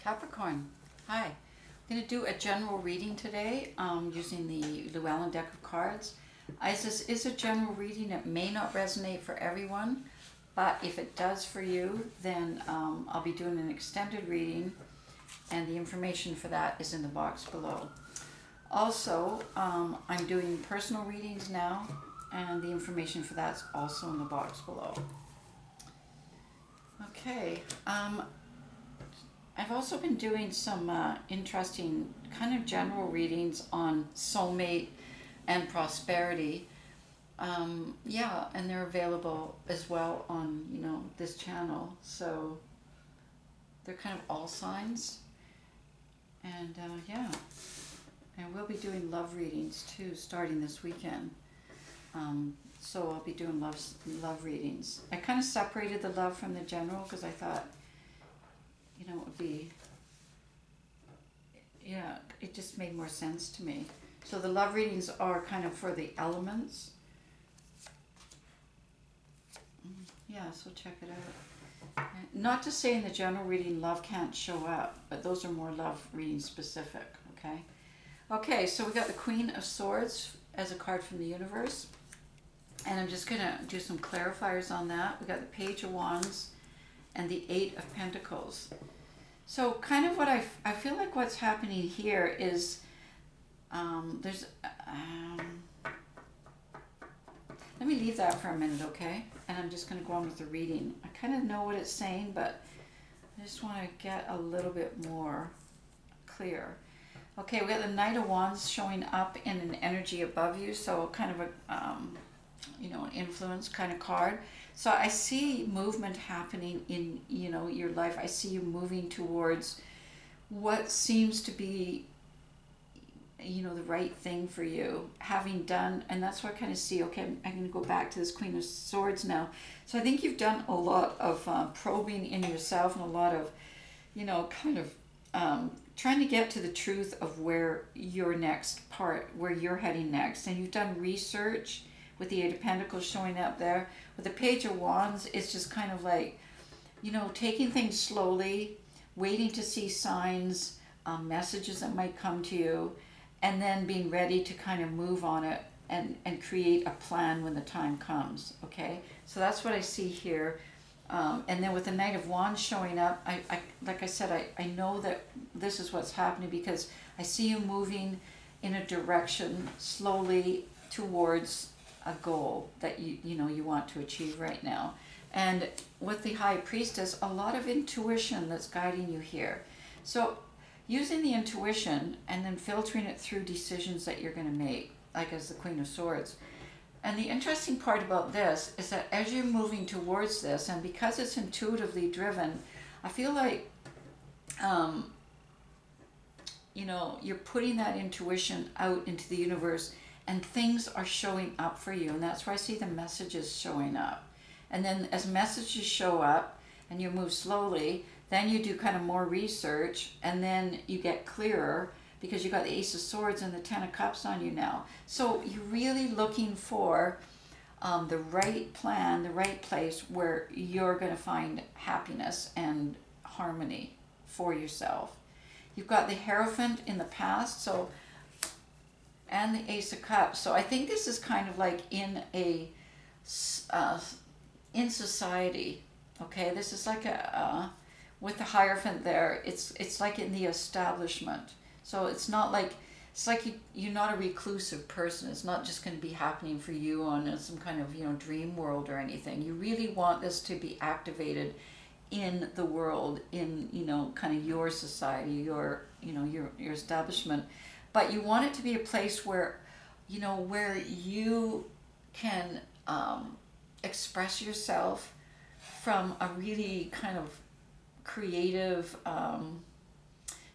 Capricorn, hi. I'm going to do a general reading today using the Llewellyn deck of cards. As this is a general reading, it may not resonate for everyone, but if it does for you, then I'll be doing an extended reading, and the information for that is in the box below. Also, I'm doing personal readings now, and the information for that's also in the box below. Okay. I've also been doing some interesting kind of general readings on soulmate and prosperity. Yeah, and they're available as well on, this channel. So they're kind of all signs. And yeah, and we'll be doing love readings too, starting this weekend. So I'll be doing love readings. I kind of separated the love from the general because I thought, it would be, yeah, it just made more sense to me. So the love readings are kind of for the elements. Yeah, so check it out. Not to say in the general reading love can't show up, but those are more love reading specific, okay? Okay, so we got the Queen of Swords as a card from the universe. And I'm just going to do some clarifiers on that. We got the Page of Wands and the Eight of Pentacles. So kind of what I feel like what's happening here is let me leave that for a minute, okay? And I'm just going to go on with the reading. I kind of know what it's saying, but I just want to get a little bit more clear. Okay, we got the Knight of Wands showing up in an energy above you, so kind of a an influence kind of card. So I see movement happening in, your life. I see you moving towards what seems to be, the right thing for you, having done, and that's what I kind of see. Okay, I'm going to go back to this Queen of Swords now. So I think you've done a lot of probing in yourself and a lot of, trying to get to the truth of where your next part, where you're heading next. And you've done research with the Eight of Pentacles showing up there. With the Page of Wands, it's just kind of like, taking things slowly, waiting to see signs, messages that might come to you, and then being ready to kind of move on it and create a plan when the time comes, okay? So that's what I see here. And then with the Knight of Wands showing up, I like I said, I know that this is what's happening because I see you moving in a direction slowly towards a goal that you want to achieve right now. And with the High Priestess, a lot of intuition that's guiding you here. So using the intuition and then filtering it through decisions that you're going to make, like as the Queen of Swords. And the interesting part about this is that as you're moving towards this, and because it's intuitively driven, I feel like you're putting that intuition out into the universe, and things are showing up for you. And that's where I see the messages showing up. And then as messages show up and you move slowly, then you do kind of more research, and then you get clearer because you got the Ace of Swords and the Ten of Cups on you now. So you're really looking for the right plan, the right place where you're going to find happiness and harmony for yourself. You've got the Hierophant in the past, and the Ace of Cups. So I think this is kind of like in society, okay? This is like with the Hierophant there, it's like in the establishment. So it's like you're not a reclusive person. It's not just going to be happening for you on some kind of dream world or anything. You really want this to be activated in the world, in kind of your society, your establishment. But you want it to be a place where where you can express yourself from a really kind of creative,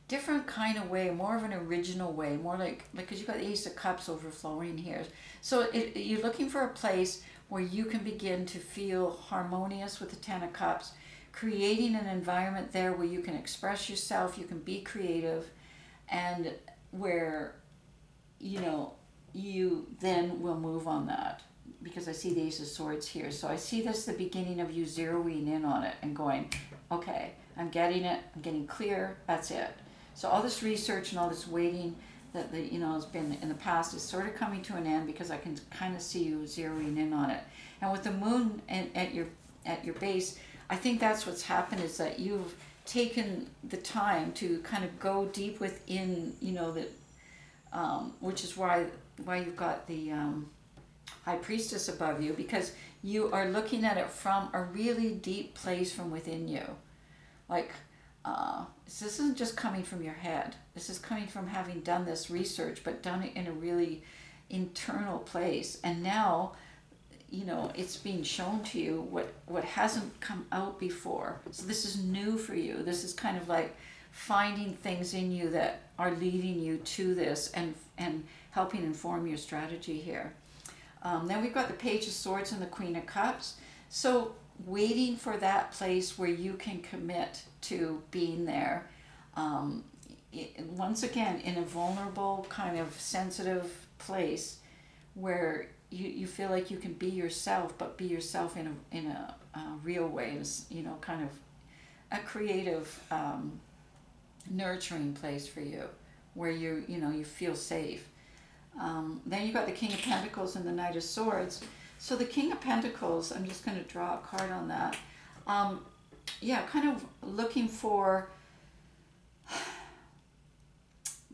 different kind of way, more of an original way, more like because you got the Ace of Cups overflowing here. So you're looking for a place where you can begin to feel harmonious with the Ten of Cups, creating an environment there where you can express yourself, you can be creative, and where you then will move on that, because I see the Ace of Swords here. So I see this the beginning of you zeroing in on it and going, okay, I'm getting it, I'm getting clear, that's it. So all this research and all this waiting that has been in the past is sort of coming to an end, because I can kind of see you zeroing in on it. And with the moon at your base, I think that's what's happened, is that you've taken the time to kind of go deep within, which is why you've got the High Priestess above you, because you are looking at it from a really deep place from within you. Like, this isn't just coming from your head. This is coming from having done this research, but done it in a really internal place. And now, it's being shown to you what hasn't come out before. So this is new for you. This is kind of like finding things in you that are leading you to this and helping inform your strategy here. Then we've got the Page of Swords and the Queen of Cups. So waiting for that place where you can commit to being there. Once again, in a vulnerable, kind of sensitive place where you feel like you can be yourself, but be yourself in a real way, kind of a creative, nurturing place for you, where you feel safe. Then you've got the King of Pentacles and the Knight of Swords. So the King of Pentacles, I'm just going to draw a card on that. Kind of looking for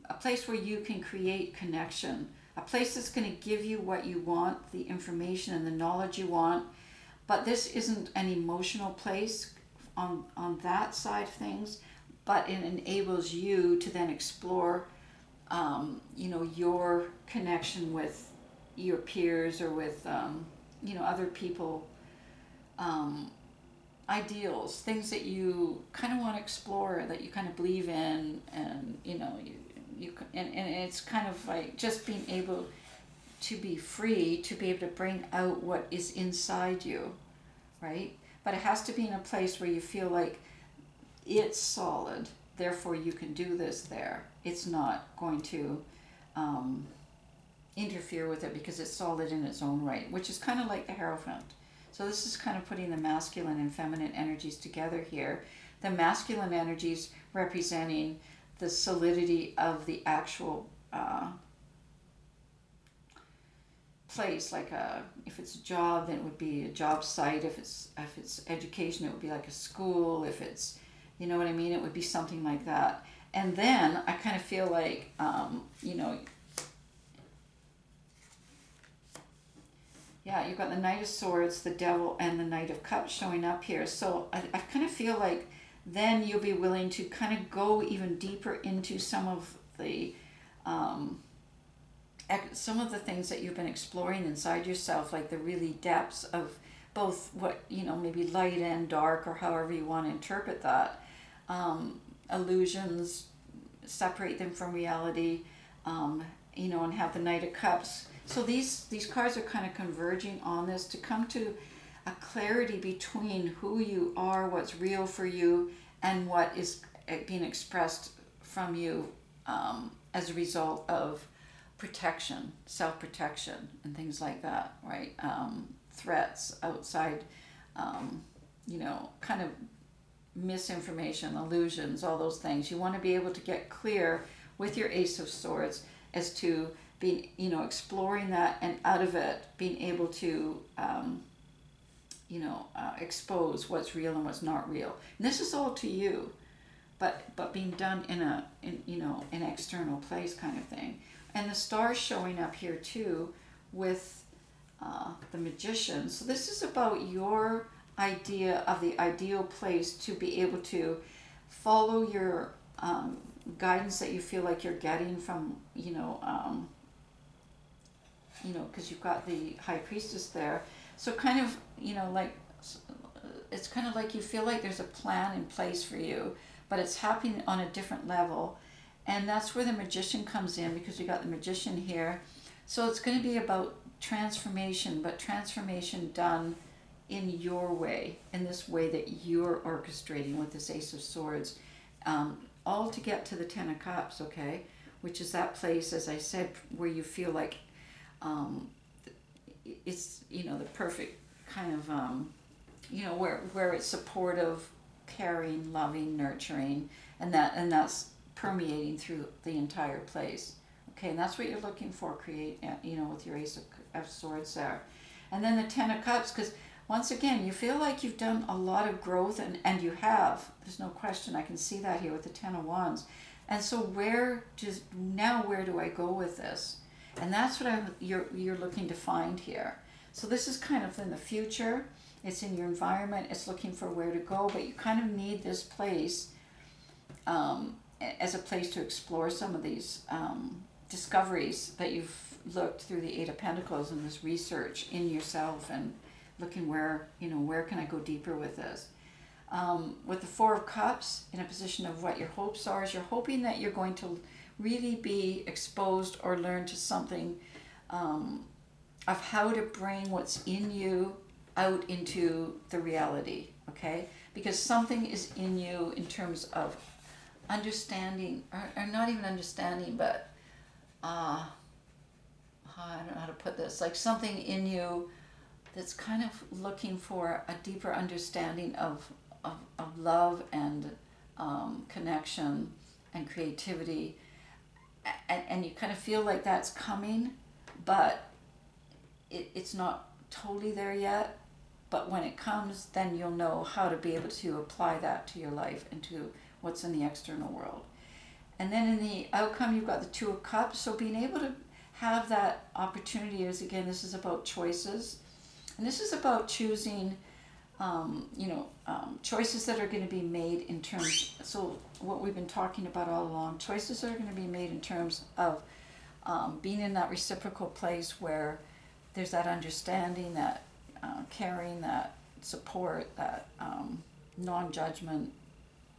a place where you can create connection, a place that's going to give you what you want, the information and the knowledge you want. But this isn't an emotional place on that side of things, but it enables you to then explore your connection with your peers, or with other people, ideals, things that you kind of want to explore, that you kind of believe in, and and it's kind of like just being able to be free, to be able to bring out what is inside you, right? But it has to be in a place where you feel like it's solid, therefore you can do this there. It's not going to interfere with it, because it's solid in its own right, which is kind of like the Hierophant. So this is kind of putting the masculine and feminine energies together here. The masculine energies representing the solidity of the actual place, like if it's a job, then it would be a job site. If it's education, it would be like a school. If it's, you know what I mean, it would be something like that. And then I kind of feel like you've got the Knight of Swords, the Devil, and the Knight of Cups showing up here. So I kind of feel like then you'll be willing to kind of go even deeper into some of the things that you've been exploring inside yourself, like the really depths of both what, maybe light and dark, or however you want to interpret that. Illusions, separate them from reality, and have the Knight of Cups. So these cards are kind of converging on this to come to a clarity between who you are, what's real for you, and what is being expressed from you as a result of protection, self-protection, and things like that, right? Threats outside, kind of misinformation, illusions, all those things. You want to be able to get clear with your Ace of Swords as to being, exploring that, and out of it being able to expose what's real and what's not real. And this is all to you, but being done in an external place kind of thing. And the stars showing up here too with the Magician. So this is about your idea of the ideal place to be able to follow your guidance that you feel like you're getting from, because you've got the High Priestess there. So kind of, it's kind of like you feel like there's a plan in place for you, but it's happening on a different level. And that's where the Magician comes in, because we got the Magician here. So it's going to be about transformation, but transformation done in your way, in this way that you're orchestrating with this Ace of Swords, all to get to the Ten of Cups, okay? Which is that place, as I said, where you feel like it's, the perfect kind of, where it's supportive, caring, loving, nurturing, and that's permeating through the entire place. Okay, and that's what you're looking for. Create, with your Ace of Swords there, and then the Ten of Cups, because once again, you feel like you've done a lot of growth, and you have. There's no question. I can see that here with the Ten of Wands. And so where do I go with this? And that's what you're looking to find here. So this is kind of in the future. It's in your environment. It's looking for where to go, but you kind of need this place as a place to explore some of these discoveries that you've looked through the Eight of Pentacles and this research in yourself and looking where can I go deeper with this. With the Four of Cups, in a position of what your hopes are, is you're hoping that you're going to really be exposed or learn to something of how to bring what's in you out into the reality, okay? Because something is in you in terms of understanding, or not even understanding, but I don't know how to put this, like something in you that's kind of looking for a deeper understanding of love and connection and creativity, and you kind of feel like that's coming, but it's not totally there yet. But when it comes, then you'll know how to be able to apply that to your life and to what's in the external world. And then in the outcome, you've got the Two of Cups. So being able to have that opportunity is, again, this is about choices. And this is about choosing, choices that are going to be made in terms, so what we've been talking about all along, choices that are going to be made in terms of being in that reciprocal place where there's that understanding, that caring, that support, that non-judgment,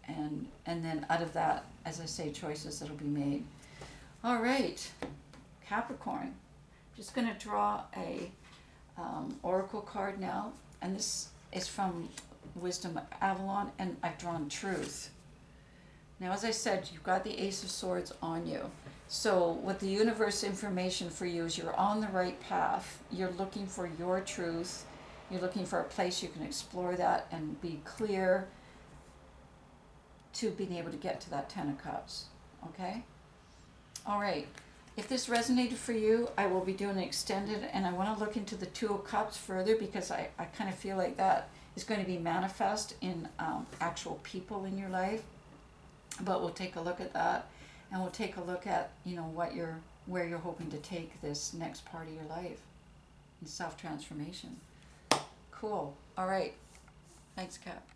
and then out of that, as I say, choices that'll be made. All right, Capricorn. Just going to draw a oracle card now, and this is from Wisdom of Avalon, and I've drawn Truth. Now, as I said, you've got the Ace of Swords on you. So what the universe information for you is you're on the right path. You're looking for your truth. You're looking for a place you can explore that and be clear to being able to get to that Ten of Cups. Okay? All right. If this resonated for you, I will be doing an extended, and I want to look into the Two of Cups further, because I kind of feel like that is going to be manifest in actual people in your life. But we'll take a look at that, and we'll take a look at where you're hoping to take this next part of your life in self-transformation. Cool. All right. Thanks, Cap.